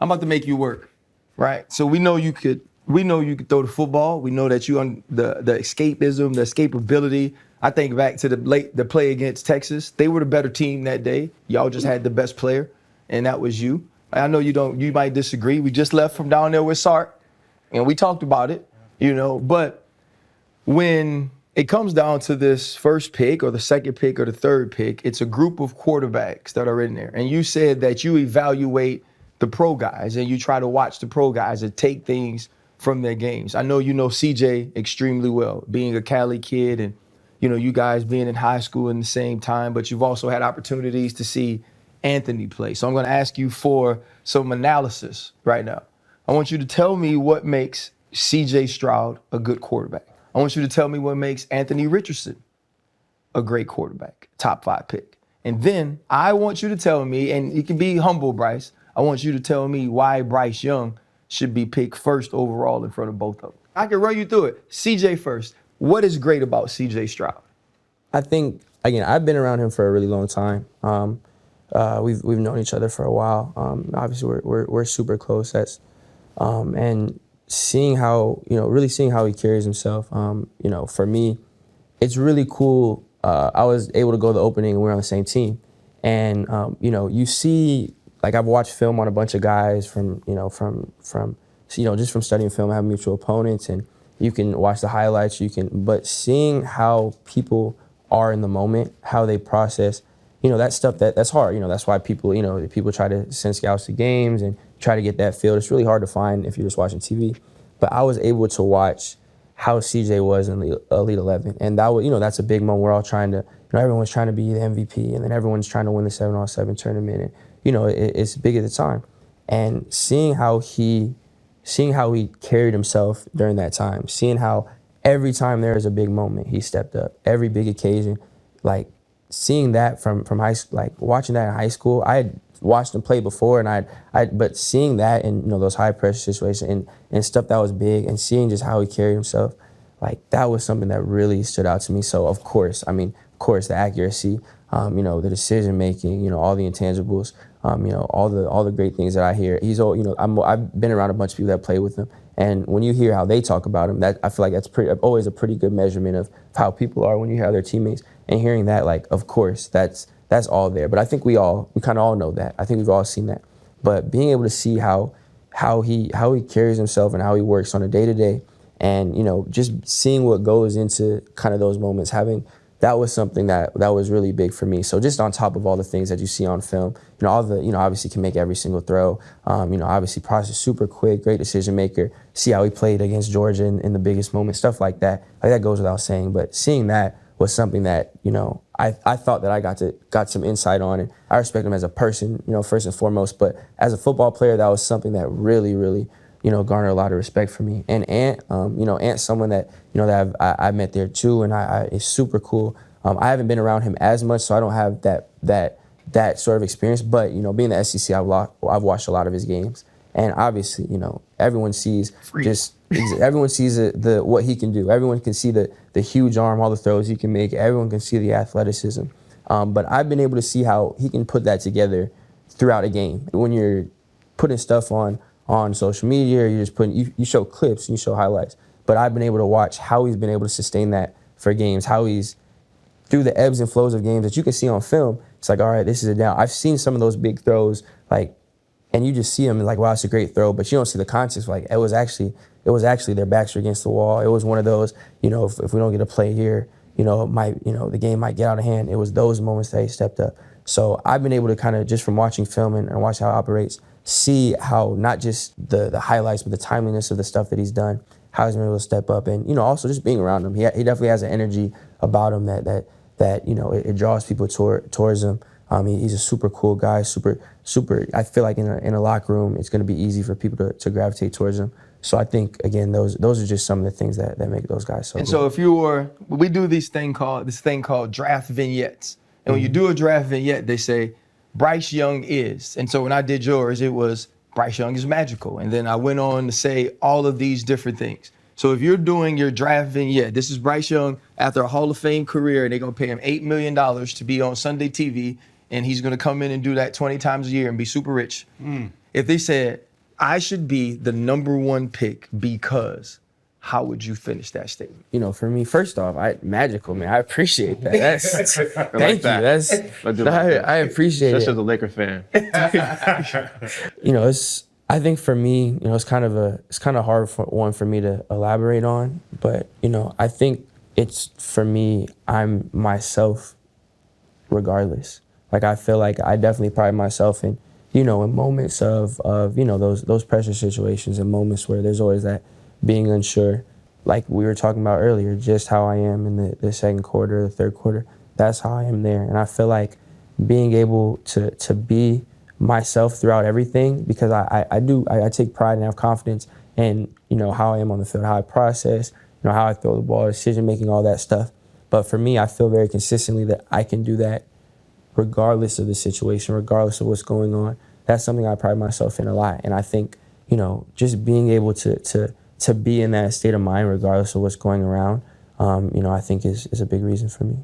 I'm about to make you work, right? So we know you could throw the football. We know that you on the escapism, the escapability. I think back to the play against Texas. They were the better team that day. Y'all just had the best player, and that was you. I know you might disagree. We just left from down there with Sark, and we talked about it, but when it comes down to this first pick or the second pick or the third pick, it's a group of quarterbacks that are in there. And you said that you evaluate the pro guys and you try to watch the pro guys and take things from their games. I know you know CJ extremely well, being a Cali kid and, you guys being in high school in the same time, but you've also had opportunities to see Anthony play. So I'm going to ask you for some analysis right now. I want you to tell me what makes CJ Stroud a good quarterback. I want you to tell me what makes Anthony Richardson a great quarterback, top 5 pick. And then I want you to tell me, and you can be humble, Bryce, I want you to tell me why Bryce Young should be picked first overall in front of both of them. I can run you through it. CJ first. What is great about CJ Stroud? I think, again, I've been around him for a really long time. We've known each other for a while. Obviously, we're super close. And seeing how, really seeing how he carries himself, for me, it's really cool. I was able to go to the opening and we're on the same team. And, you see, like I've watched film on a bunch of guys from just from studying film, having mutual opponents, and you can watch the highlights, but seeing how people are in the moment, how they process, that stuff that's hard. That's why people try to send scouts to games and try to get that feel. It's really hard to find if you're just watching TV. But I was able to watch how CJ was in the Elite 11. And that was, that's a big moment. We're all trying to, everyone's trying to be the MVP, and then everyone's trying to win the 7-on-7 tournament. And, it's big at the time. And seeing how he carried himself during that time, seeing how every time there is a big moment, he stepped up. Every big occasion, like seeing that from high school, like watching that in high school, I had watched him play before, and but seeing that in those high pressure situations and stuff that was big, and seeing just how he carried himself, like that was something that really stood out to me. So of course, the accuracy, the decision making, all the intangibles, all the great things that I hear. I've been around a bunch of people that play with him, and when you hear how they talk about him, that I feel like that's always a pretty good measurement of how people are when you hear other teammates, and hearing that, like, of course, that's all there. But I think we kind of all know that. I think we've all seen that. But being able to see how he carries himself and how he works on a day-to-day, and just seeing what goes into kind of those moments, that was something that was really big for me. So just on top of all the things that you see on film, obviously can make every single throw, obviously process super quick, great decision maker, see how he played against Georgia in the biggest moment, stuff like that. Like that goes without saying, but seeing that was something that, I thought that I got some insight on, and I respect him as a person, first and foremost, but as a football player, that was something that really, really, garnered a lot of respect for me. And Ant's someone that, that I met there too, and it's super cool. I haven't been around him as much, so I don't have that sort of experience, but, being the SEC, I've watched a lot of his games. And obviously, everyone sees everyone sees what he can do. Everyone can see the huge arm, all the throws he can make. Everyone can see the athleticism. But I've been able to see how he can put that together throughout a game. When you're putting stuff on social media, or you're just you show clips and you show highlights. But I've been able to watch how he's been able to sustain that for games, how he's through the ebbs and flows of games that you can see on film. It's like, all right, this is a down. I've seen some of those big throws, and you just see them and like, wow, it's a great throw, but you don't see the context. Like it was actually their backs were against the wall. It was one of those, if we don't get a play here, the game might get out of hand. It was those moments that he stepped up. So I've been able to kind of, just from watching film and watch how it operates, see how not just the highlights, but the timeliness of the stuff that he's done, how he's been able to step up, and also just being around him. He definitely has an energy about him that it draws people towards him. He's a super cool guy, super. I feel like in a locker room, it's going to be easy for people to gravitate towards him. So I think, again, those are just some of the things that make those guys so. And good. So we do this thing called draft vignettes, and when you do a draft vignette, they say Bryce Young is. And so when I did yours, it was Bryce Young is magical, and then I went on to say all of these different things. So if you're doing your draft vignette, this is Bryce Young after a Hall of Fame career, and they're going to pay him $8 million to be on Sunday TV, and he's going to come in and do that 20 times a year and be super rich. If they said I should be the #1 pick because, how would you finish that statement? You know, for me, first off, magical, man. I appreciate that. That's thank you. that. That's I appreciate Just it. as a Laker fan. You know, I think for me, you know, it's kind of hard for one for me to elaborate on, but you know, I think it's for me, I'm myself regardless. Like I feel like I definitely pride myself in, you know, in moments of you know, those pressure situations and moments where there's always that being unsure, like we were talking about earlier, just how I am in the second quarter, the third quarter, that's how I am there. And I feel like being able to be myself throughout everything, because I take pride and have confidence in, you know, how I am on the field, how I process, you know, how I throw the ball, decision making, all that stuff. But for me, I feel very consistently that I can do that regardless of the situation, regardless of what's going on. That's something I pride myself in a lot. And I think, you know, just being able to be in that state of mind regardless of what's going around, you know, I think is a big reason for me.